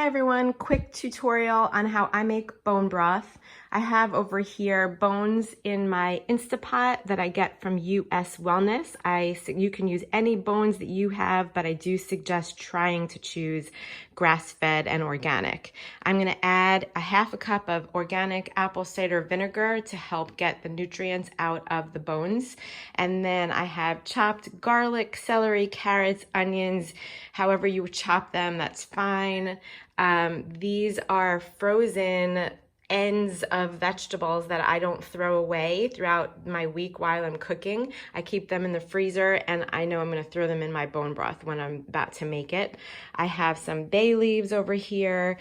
Hi everyone, quick tutorial on how I make bone broth. I have over here bones in my Instapot that I get from US Wellness. You can use any bones that you have, but I do suggest trying to choose grass-fed and organic. I'm gonna add a half a cup of organic apple cider vinegar to help get the nutrients out of the bones. And then I have chopped garlic, celery, carrots, onions, however you chop them, that's fine. These are frozen ends of vegetables that I don't throw away throughout my week while I'm cooking. I keep them in the freezer and I know I'm going to throw them in my bone broth when I'm about to make it. I have some bay leaves over here.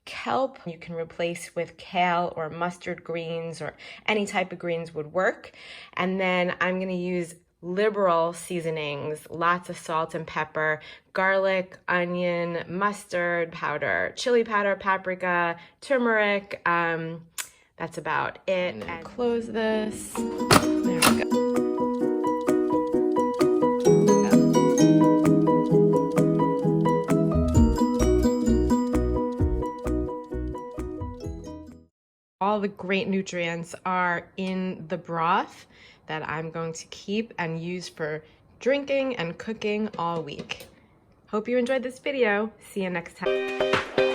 Kelp you can replace with kale or mustard greens, or any type of greens would work. And then I'm going to use liberal seasonings, lots of salt and pepper, garlic, onion, mustard powder, chili powder, paprika, turmeric. That's about it. And close this. There we go. All the great nutrients are in the broth that I'm going to keep and use for drinking and cooking all week. Hope you enjoyed this video. See you next time.